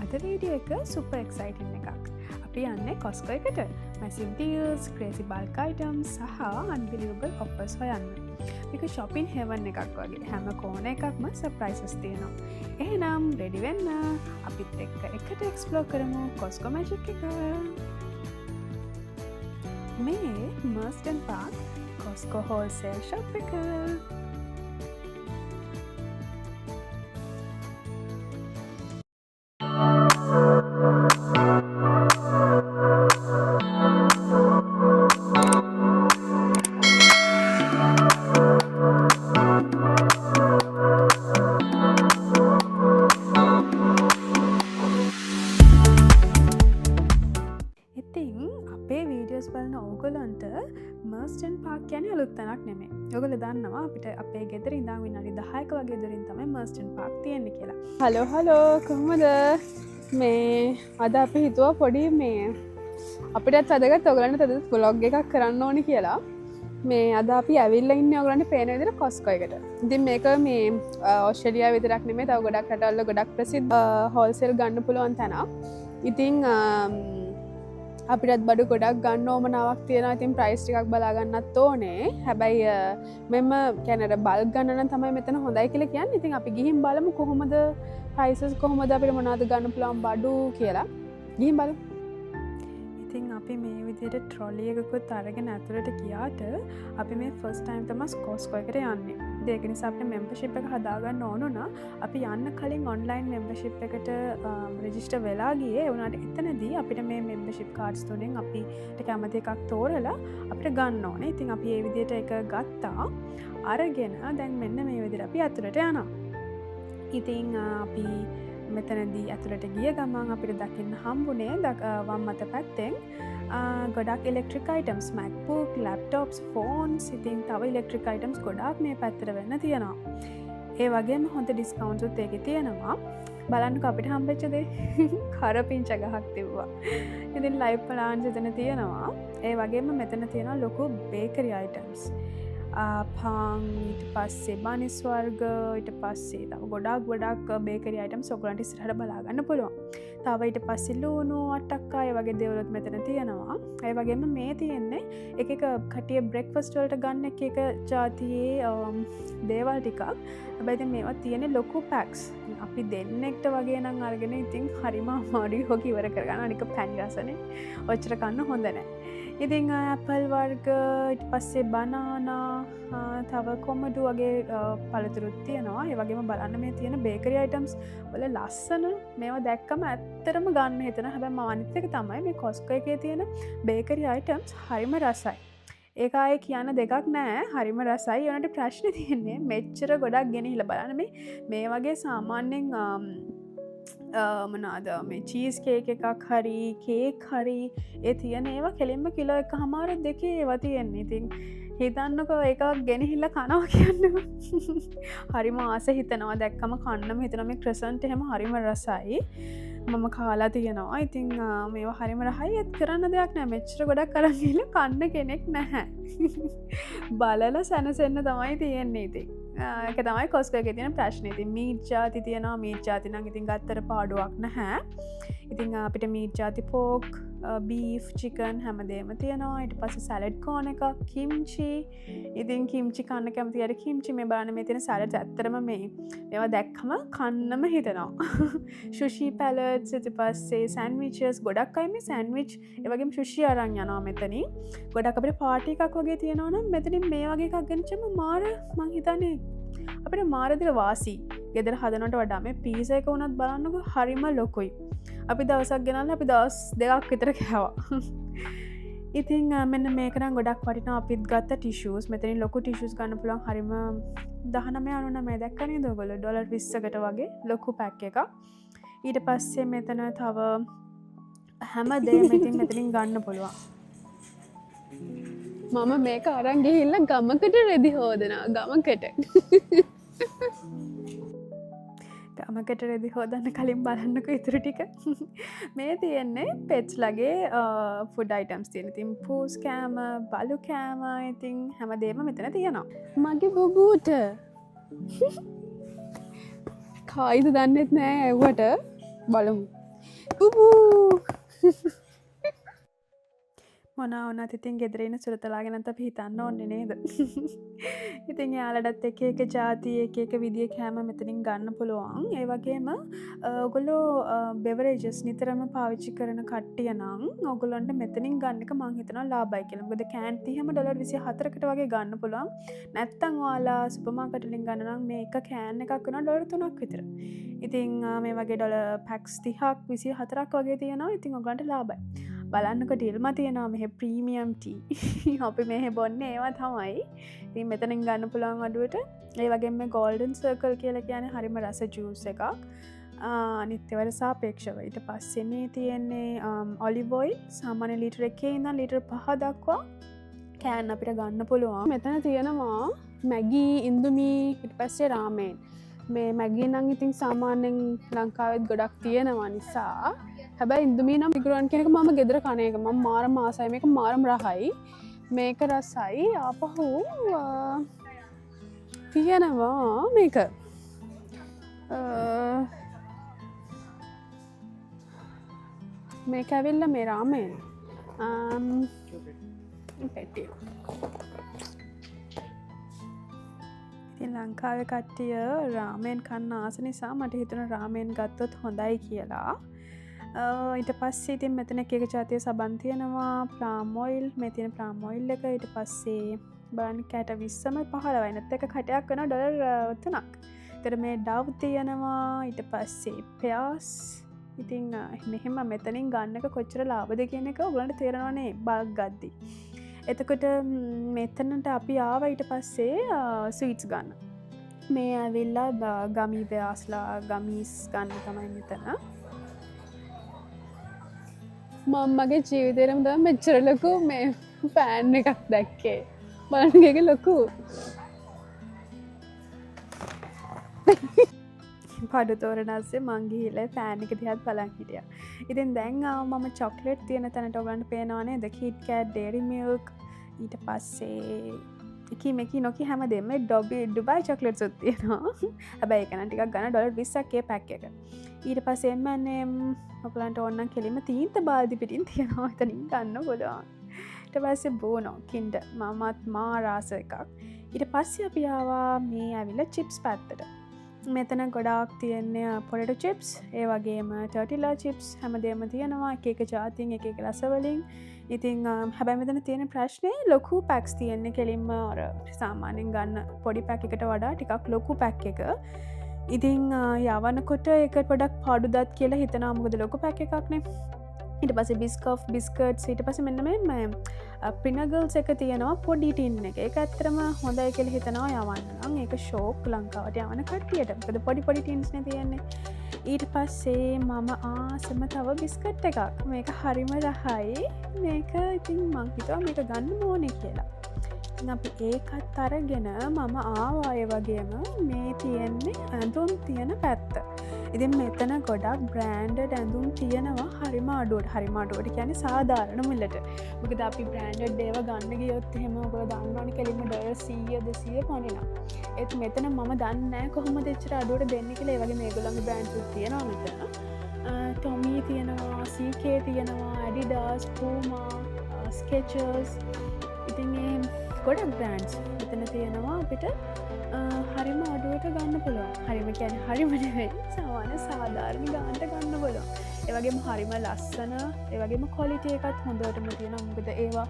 අද වීඩියෝ එක සුපර් එක්සයිටින් එකක්. අපි යන්නේ කොස්කෝ එකට මැසිව් ඩීල්ස්, ක්‍රේසි බල්ක් අයිටම්ස් සහ අන්බිලිවබල් ඔෆර්ස් හොයන්න. මේක shopping heaven එකක් වගේ. හැම කෝණ එකක්ම සර්ප්‍රයිසස් තියෙනවා. එහෙනම් රෙඩි වෙන්න. අපිත් එකට එක්ස්ප්ලෝර් කරමු කොස්කෝ මැජික් එක. මේ මර්ස්ටන් පාර්ක් කොස්කෝ හෝල්සේල් ෂොප් එක. බලන ඕගොල්ලන්ට මර්ස්ටන් පාර්ක් කියන්නේ අලුත් තැනක් නෙමෙයි. ඔයගොල්ලෝ දන්නවා අපිට අපේ ගෙදර ඉඳන් විනාඩි 10ක වගේ දුරින් තමයි මර්ස්ටන් පාර්ක් තියෙන්නේ කියලා. හලෝ කොහොමද? මේ අද අපි හිතුවා පොඩි මේ අපිටත් වැදගත් ඔයගොල්ලන්ට අද vlog එකක් කරන්න ඕනි කියලා. මේ අද අපි ඇවිල්ලා ඉන්නේ ඔයගොල්ලන්ට පේන විදිහට කොස්කෝ එකට. ඉතින් මේක මේ ඕස්ට්‍රේලියාව විතරක් නෙමෙයි තව ගොඩක් රටවල් ගොඩක් ප්‍රසිද්ධ හෝල්සේල් ගන්න පුළුවන් තැනක්. ඉතින් අපිටත් බඩු ගොඩක් ගන්න ඕමනාවක් තියෙනවා. ඉතින් ප්‍රයිස් ටිකක් බලා ගන්නත් ඕනේ. හැබැයි මෙම කැනඩ බල්ක් ගන්න නම් තමයි මෙතන හොඳයි කියලා කියන්නේ. ඉතින් අපි ගිහින් බලමු කොහොමද ප්‍රයිසස් කොහොමද අපිට මොනවද ගන්න පුළුවන් බඩු කියලා. ගිහින් බලමු. ඉතින් අපි මේ විදිහට ට්‍රොලි එකකුත් අරගෙන ඇතුළට ගියාට අපි මේ ෆස්ට් ටයිම් තමයි කොස්කෝ එකට යන්නේ. ඒක නිසා අපිට මෙම්බර්ෂිප් එක හදාගන්න ඕන නම් අපි යන්න කලින් ඔන්ලයින් මෙම්බර්ෂිප් එකට රෙජිස්ටර් වෙලා ගියේ. ඒ වුණාට එතනදී අපිට මේ මෙම්බර්ෂිප් කාඩ්ස් තුනෙන් අපිට කැමති එකක් තෝරලා අපිට ගන්න ඕනේ. ඉතින් අපි මේ විදිහට එක ගත්තා. අරගෙන දැන් මෙන්න මේ විදිහට අපි ඇතුළට යනවා. ඉතින් අපි මෙතනදී ඇතුළට ගිය ගමන් අපිට දකින්න හම්බුනේ වම් අත පැත්තෙන් ගොඩක් electric items, MacBook, laptops, phones, ඉතින් තව ඉලෙක්ට්‍රික් අයිටම්ස් ගොඩක් මේ පැත්තට වෙන්න තියෙනවා. ඒ වගේම හොඳ ඩිස්කවුන්ට්ස් උත් ඒකේ තියෙනවා. බලන්නකෝ අපිට හම්බෙච්ච දේ කරපිංච ගහක් තිබ්බා. ඉතින් ලයිව් ප්ලාන්ස් එතන තියෙනවා. ඒ වගේම මෙතන තියෙනවා ලොකු බේකරි අයිටම්ස්. පාන්, ඊට පස්සේ බනිස් වර්ග, ඊට පස්සේ තව ගොඩක් බේකරි අයිටම්ස් ඔයගලන්ට ඉස්සරහට බලා ගන්න පුළුවන්. තව ඊට පස්සේ ලුණු, අටක්කා ඒ වගේ දේවලුත් මෙතන තියෙනවා. ඒ වගේම මේ තියෙන්නේ එක කටිය බ්‍රෙක්ෆාස්ට් වලට ගන්න එක ජාතියේ දේවල් ටිකක්. හැබැයි ඉතින් මේවා තියෙන්නේ ලොකු පැක්ස්. අපි දෙන්නෙක්ට වගේ නම් අරගෙන ඉතින් හරිම අමාරුයි හොක ඉවර කරගන්න. අනික පැණි රසනේ. ඔච්චර කන්න හොඳ නැහැ. ඉතින් ඇපල් වර්ග, ඊට පස්සේ බනානා, තව කොමඩු වගේ පළතුරුත් තියෙනවා. ඒ වගේම බලන්න මේ තියෙන බේකරි අයිටම්ස් වල ලස්සන මේවා දැක්කම ඇත්තටම ගන්න හිතෙන. හැබැයි මම අනිත් එක තමයි මේ කොස්කෝ එකේ තියෙන බේකරි අයිටම්ස් හරිම රසයි. ඒක ආයේ කියන්න දෙකක් නෑ. හරිම රසයි. ඒකට ප්‍රශ්නේ තියෙන්නේ මෙච්චර ගොඩක් ගෙනහිලා බලන්න මේ වගේ සාමාන්‍යයෙන් මොනාද මේ චීස් කේක් එකක් හරි කේක් හරි ඒ තියෙන ඒවා කෙලින්ම කිලෝ 1.5 2 ඒවා තියෙන්නේ. ඉතින් හිතන්නකෝ එකක් ගෙනහිල්ලා කනවා කියන්නේ. හරිම ආස හිතනවා දැක්කම කන්නම හිතනවා. මේ ක්‍රසන්ට් එහෙම හරිම රසයි. මම කාලා තියෙනවා. ඉතින් මේවා හරිම රහයි. ඒත් කරන්න දෙයක් නෑ. මෙච්චර ගොඩක් අරන් ගිහලා කන්න කෙනෙක් නැහැ. බලලා සැනසෙන්න තමයි තියෙන්නේ. ඉතින් ඒක තමයි කොස්කෝ එකේ තියෙන ප්‍රශ්නේ. ඉතින් මීට් ජාති තියෙනවා. මීට් ජාති නම් ඉතින් ගත්තට පාඩුවක් නැහැ. ඉතින් අපිට මීට් ජාති පෝක්, බීෆ්, චිකන් හැමදේම තියෙනවා. ඊට පස්සේ සැලඩ් කෝන් එකක්, කිම්චි. ඉතින් කිම්චි කන්න කැමති අය කිම්චි මේ බලන්න මේ තියෙන සැලඩ්ස් ඇත්තටම මේවා දැක්කම කන්නම හිතෙනවා. සුෂි පැලට්ස්, ඊට පස්සේ සෑන්ඩ්විචස් ගොඩක් අය මේ සෑන්ඩ්විච් ඒ වගේම සුෂි අරන් යනවා මෙතනින්. ගොඩක් අපිට පාටි එකක් වගේ තියෙනවා නම් මෙතනින් මේ වගේ එකක් ගෙනච්චම මාර මං හිතන්නේ අපිට මාරදිර වාසි. ගෙදර හදනට වඩා මේ පීසා එක වුණත් බලන්නකෝ හරිම ලොකුයි. අපි දවසක් ගෙනල්ලා අපි දවස් 2ක් විතර කෑවා. ඉතින් මෙන්න මේක නම් ගොඩක් වටිනවා. අපිත් ගත්ත ටිෂුස්. මෙතනින් ලොකු ටිෂුස් ගන්න පුළුවන්. හරිම 19.99 දැක්ක නේද ඔයගොල්ලෝ? ඩොලර් 20කට වගේ ලොකු පැක් එකක්. ඊට පස්සේ මෙතන තව හැම දෙයක්ම ඉතින් මෙතනින් ගන්න පුළුවන්. මම මේක අරන් ගිහිල්ලා ගමකට රෙදි හොදනවා. ගමකට රෙදි හොදන්න කලින් බලන්නකෝ ඉතුරු ටික. මේ තියෙන්නේ පෙට්ස් ලගේ ෆුඩ් අයිටම්ස් තියෙන. ඉතින් පූස් කෑම, බලු කෑම, ඉතින් හැමදේම මෙතන තියෙනවා. මගේ බුබුට කායිද දන්නෙත් නෑ ඇව්වට බලමු. මොනා වුණත් ඉතින් ගෙදර ඉන්න සුරතලාගෙනත් අපි හිතන්න ඕනේ නේද? ඉතින් යාලටත් එක ජාති එක විදිහේ කෑම මෙතනින් ගන්න පුළුවන්. ඒ වගේම ඔයගොල්ලෝ බෙවරේජස් නිතරම පාවිච්චි කරන කට්ටිය නම් ඔයගොල්ලන්ට මෙතනින් ගන්න එක මං හිතනවා ලාභයි කියලා. මොකද කෑන් 30ම $24කට වගේ ගන්න පුළුවන්. නැත්තම් ඔයාලා සුපර් මාකට් වලින් ගන්න නම් මේ එක කෑන් එකක් වෙනවා $3ක් විතර. ඉතින් මේ වගේ පැක්ස් 30ක් 24ක් වගේ තියෙනවා. ඉතින් ඔයගලන්ට ලාභයි. බලන්නක ඩිල්ම තියෙනවා මෙහ ප්‍රීමියම් ටී අපි මෙහ බොන්න ඒවා තමයි ඉතින් මෙතනින් ගන්න පුළුවන් අඩුවට ඒ වගේ මේ ගෝල්ඩන් සර්කල් කියලා කියන්නේ හරිම රස ජූස් එකක් අනිත්‍යවට සාපේක්ෂව ඊට පස්සේ මේ තියෙන්නේ ඔලිව් ඔයිල් සාමාන්‍ය ලීටර 1 ඉඳන් ලීටර 5 දක්වා කෑන් අපිට ගන්න පුළුවන් මෙතන තියෙනවා මැගී ඉන්දුමි ඊට පස්සේ රාමෙන් මේ මැගී නම් ඉතින් සාමාන්‍යයෙන් ලංකාවෙත් ගොඩක් තියෙනවා නිසා හැබැයි ඉන්දුමී නම් ඉගුරන් කෙනෙක් මම ගෙදර කන එක මම මාරම ආසයි මේක මාරම රහයි මේක රසයි ආපහු තියෙනවා මේක මේක ඇවිල්ලා මේ රාමෙන් පැටිය ඉතින් ලංකාවේ කට්ටිය රාමෙන් කන්න ආස නිසා මට හිතුණා රාමෙන් ගත්තොත් හොඳයි කියලා ඊට පස්සේ ඉතින් මෙතන එක ජාතිය සබන් තියෙනවා ප්ලාම් ඔයිල් මේ තියෙන ප්ලාම් ඔයිල් එක ඊට පස්සේ බලන්න කැට 20ම 15යි නැත්නම් එක කටයක් වෙනවා $3ක්. ඊට මේ ඩව් තියෙනවා ඊට පස්සේ පෙයාස් ඉතින් මෙහෙම මෙතනින් ගන්න එක කොච්චර ලාභද කියන එක ඔයගලන්ට තේරෙනවනේ බල්ක් ගද්දි. එතකොට මෙතනට අපි ආවා ඊට පස්සේ ස්වීට්ස් ගන්න. මේ ඇවිල්ලා ගමී පෙයාස්ලා ගමීස් ගන්න තමයි මෙතන. මම්මගේ ජීවිතේරම තම මෙච්චර ලොකු මේ ෆෑන් එකක් දැක්කේ බලන්නක ලොකු පඩු තෝරනස්සේ මංගිහිල ෆෑන් එක දිහත් බලන් හිටිය ඉතින් දැන් මම චොක්ලෙට් තියෙන තැනට ඔගලන්ට පේනවානේ ද කිට් කෑට් ඩේරි මිල්ක් ඊට පස්සේ එක මේක නොකි හැම දෙම ඩොබි ඩුබයි චොක්ලෙට් සුත් තියෙනවා හැබැයි එකන ටිකක් ගන්න $20ක් පැක් එක ඊට පස්සේ එම්මනම් ඔයගලන්ට ඕන නම් කෙලින්ම තීන්ත බාල්දි පිටින් තියනවා එතනින් ගන්න පුළුවන් ඊට පස්සේ බෝනෝ කින්ඩ මමත් මා රාස එකක් ඊට පස්සේ අපි ආවා මේ ඇවිල්ලා චිප්ස් පැත්තට මෙතන ගොඩාක් තියෙන්නේ පොටේටෝ චිප්ස් ඒ වගේම ටර්ටිලා චිප්ස් හැමදේම තියෙනවා එක ජාතියෙන් එක රසවලින් ඉතින් හැබැයි මෙතන තියෙන ප්‍රශ්නේ ලොකු පැක්ස් තියෙන්නේ කෙලින්ම අර සාමාන්‍යයෙන් ගන්න පොඩි පැක් එකට වඩා ටිකක් ලොකු පැක් එක ඉතින් යවනකොට එක පොඩක් පාඩුදත් කියලා හිතනවා මොකද ලොකු පැක් එකක්නේ ඊට පස්සේ බිස්කෝෆ් බිස්කට්ස් ඊට පස්සේ මෙන්න මේ පිනගල්ස් එක තියෙනවා පොඩි ටින් එක ඒක ඇත්තටම හොඳයි කියලා හිතනවා යවන්න නම් ඒක ෂෝක් ලංකාවට යවන කට්ටියට මොකද පොඩි පොඩි ටින්ස් නේ තියෙන්නේ ඊට පස්සේ මම ආසම තව බිස්කට් එකක් මේක හරිම රහයි මේක ඉතින් මං හිතුවා මේක ගන්න ඕනේ කියලා අපි ඒකත් අරගෙන මම ආවා ඒ වගේම මේ තියෙන්නේ ඇඳුම් තියෙන පැත්ත ඉතින් මෙතන ගොඩක් බ්‍රෑන්ඩඩ් ඇඳුම් තියෙනවා හරිම අඩුවට කියන්නේ සාධාරණ මිලට මොකද අපි බ්‍රෑන්ඩඩ් ඒවා ගන්න ගියොත් එහෙම ඔයගොල්ලෝ දන්නවනේ කෙලින්ම $100 200 පනිනවා ඒත් මෙතන මම දන්නේ නැහැ කොහොමද එච්චර අඩුවට දෙන්නේ කියලා ඒ වගේ මේගොල්ලන්ගේ බ්‍රෑන්ඩ්ස් තියෙනවා මෙතන ටොමී තියෙනවා CK තියෙනවා Adidas Puma Skechers ඉතින් මේ ගොඩක් බ්‍රෑන්ඩ්ස් මෙතන තියෙනවා අපිට හරිම අඩුවට ගන්න පුළුවන් හරිම කියන්නේ හරිම නෙවෙයි සාධාරණ ගානට ගන්න පුළුවන් ඒ වගේම හරිම ලස්සන ඒ වගේම ක්වොලිටි එකත් හොඳටම තියෙනවා මොකද ඒවා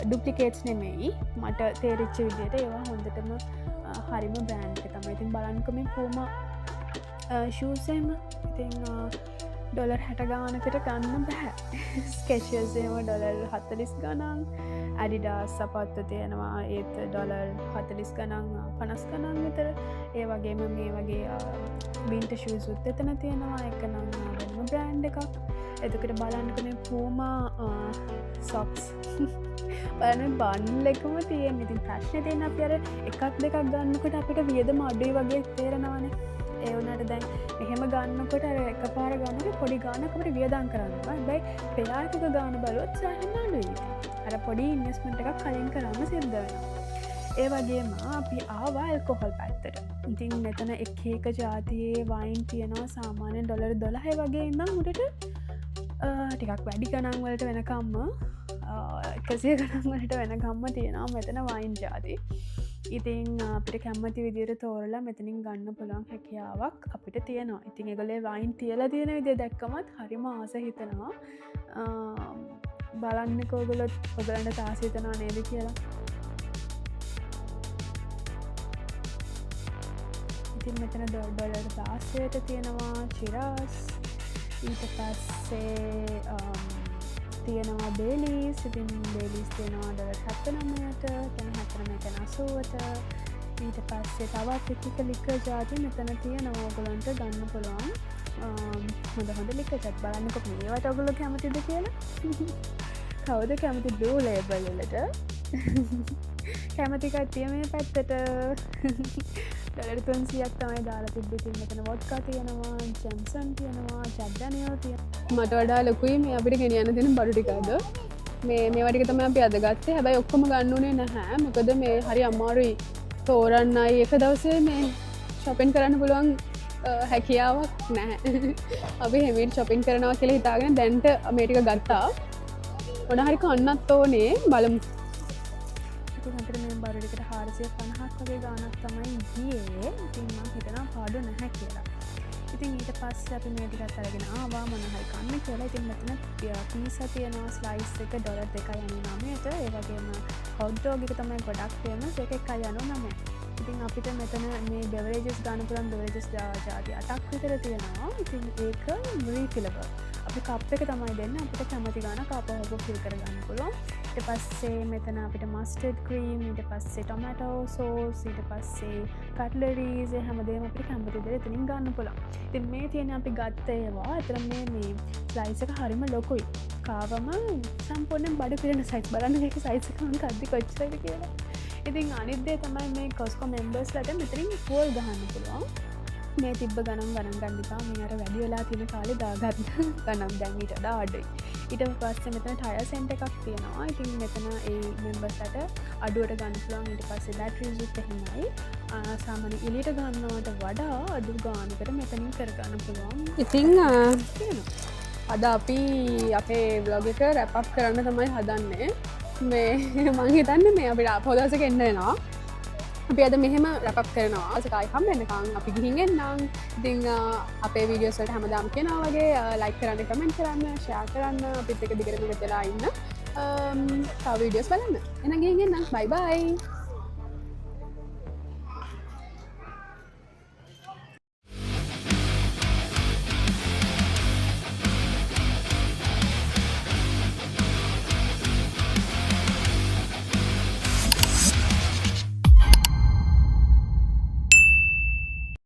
ඩුප්ලිකේට්ස් නෙමෙයි මට තේරිච්ච විදිහට ඒවා හොඳටම හරිම බ්‍රෑන්ඩ් එක තමයි ඉතින් බලන්නකෝ මේ Puma shoes එහෙම ඉතින් $60 ගානකට ගන්න බෑ Skechers එහෙම $40 ගණන් Adidas සපත්තු තියෙනවා ඒත් $40 ගණන් 50 ගණන් විතර ඒ වගේම මේ වගේ winter shoes උත් එතන තියෙනවා එක නම් වෙනම බ්‍රෑන්ඩ් එකක් එතකොට බලන්නකෝ මේ Puma socks බලන්න බන්ඩල් එකම තියෙන ඉතින් ප්‍රශ්නේ තියෙන අපි අර එකක් දෙකක් ගන්නකොට අපිට වියදම අඩුයි වගේ තේරෙනවානේ ඒ වුණාට දැන් එහෙම ගන්නකොට අර එකපාර ගන්නකොට පොඩි ගාණක් අපිට වියදම් කරන්න බෑ. හැබැයි පෙයාටක ගාණ බලුවොත් සෑහෙන අඩුයි. අර පොඩි ඉන්වෙස්ට්මන්ට් එකක් කලින් කරාම සිද්ධ වෙනවා. ඒ වගේම අපි ආවා ඇල්කොහොල් පැත්තට. ඉතින් මෙතන එක ජාතියේ වයින් තියෙනවා සාමාන්‍යයෙන් $12 වගේ ඉඳන් උඩට ටිකක් වැඩි ගණන් වලට වෙනකම්ම 100 ගණන් වලට වෙනකම්ම තියෙනවා මෙතන වයින් ජාති. ඉතින් අපිට කැම්මති විදියට තෝරලා මෙතනින් ගන්න පුළුවන් හැකියාවක් අපිට තියෙනවා. ඉතින් ඒගොල්ලේ වයින් තියලා තියෙන විදිය දැක්කමත් හරිම ආස හිතෙනවා. බලන්නකෝ ඔයගොල්ලෝ ඔයගලන්ට තාස හිතනවා නේද කියලා. ඉතින් මෙතන ඩොලර් 16ට තියෙනවා චිරාස්. ඊට පස්සේ තියෙනවා බේලිස්. ඉතින් බේලිස් තියෙනවා $79ට, දැන් 79.80ට. ඊට පස්සේ තවත් එක ලික ජාති මෙතන තියෙනවා ඔයගලන්ට ගන්න පුළුවන්. හොඳ ලික ජාති බලන්නකො මේවට ඔයගොල්ලෝ කැමතිද කියලා. කවුද කැමති බ්ලූ ලේබල් වලට? කැමති කට්ටිය මේ පැත්තට ඩොලර් 300ක් තමයි දාලා තිබ්බේ. ඉතින් මෙතන වොඩ්කා තියෙනවා, ජැම්සන් තියෙනවා, ජැක් ඩැනියල් තියෙනවා. මට වඩා ලොකුයි මේ අපිට ගෙනියන්න තියෙන බඩු ටිකද. මේවා ටික තමයි අපි අද ගත්තේ. හැබැයි ඔක්කොම ගන්න උනේ නැහැ. මොකද මේ හරි අමාරුයි තෝරන්නයි එක දවසේ මේ shopping කරන්න පුළුවන් හැකියාවක් නැහැ. අපි හැමෝම shopping කරනවා කියලා හිතාගෙන දැන්ට මේ ටික ගත්තා. මොන හරි කන්නත් ඕනේ බලමු. ඉතින් අපිට මේ බඩු ටිකට 450ක් වගේ ගාණක් තමයි ගියේ. ඉතින් මම හිතනවා පාඩු නැහැ කියලා. ඉතින් ඊට පස්සේ අපි මේ ටිකත් අරගෙන ආවා මොන හරි කන්න කියලා. ඉතින් මෙතන පීසා තියෙනවා ස්ලයිස් එක $2.99ට. ඒ වගේම හොට් ඩොග් එක තමයි ගොඩක් ෆේමස්. ඒක 1.99. ඉතින් අපිට මෙතන මේ බෙවරේජස් ගන්න පුළුවන් බෙවරේජස් ජාති 8ක් විතර තියෙනවා. ඉතින් ඒක රීෆිලබල්. අපි කප් එක තමයි දෙන්න. අපිට කැමති ගානක් ආපහු ෆිල් කරගන්න පුළුවන්. ඊට පස්සේ මෙතන අපිට මස්ටර්ඩ් ක්‍රීම්, ඊට පස්සේ ටොමැටෝ සෝස්, ඊට පස්සේ කට්ලරීස් හැමදේම අපිට කැමති විදිහට එතනින් ගන්න පුළුවන්. ඉතින් මේ තියෙන අපි ගත්ත ඒවා අතර මේ ස්ලයිස් එක හරිම ලොකුයි. කාවම සම්පූර්ණයෙන් බඩ පිරෙන සයිස්. බලන්න මේක සයිස් එක මම කද්දි කොච්චරද කියලා. ඉතින් අනිත් දේ තමයි මේ කොස්කෝ මෙම්බර්ස්ලාට මෙතනින් ෆෝල් ගහන්න පුළුවන්. මේ තිබ්බ ගණන් ගන්න එපා. මේ අර වැඩි වෙලා තියෙන කාලේ දාගත්ත ගණන් දැන් ඊට වඩා අඩුයි. ඊට පස්සේ මෙතන ටයර් සෙන්ටර් එකක් තියෙනවා. ඉතින් මෙතන ඒ මෙම්බර්ස්ලාට අඩුවට ගන්න පුළුවන්. ඊට පස්සේ බැටරිස් උත් එහෙමයි. සාමාන්‍ය එළියට ගන්නවට වඩා අඩු ගානකට මෙතනින් කරගන්න පුළුවන්. ඉතින් අද අපි අපේ vlog එක wrap up කරන්න තමයි හදන්නේ. මේ මං හිතන්නේ මේ අපිට ආපහු දවසක එන්න වෙනවා. අපි අද මෙහෙම wrap up කරනවා. සකයි හම්බෙන්නකම් අපි ගිහින් එන්නම්. ඉතින් අපේ වීඩියෝස් වලට හැමදාම කියනවා වගේ like කරන්න, comment කරන්න, share කරන්න, අපිත් එක්ක දිගටම එකතු වෙලා ඉන්න. තව වීඩියෝස් බලන්න. එහෙනම් ගිහින් එන්න. bye bye.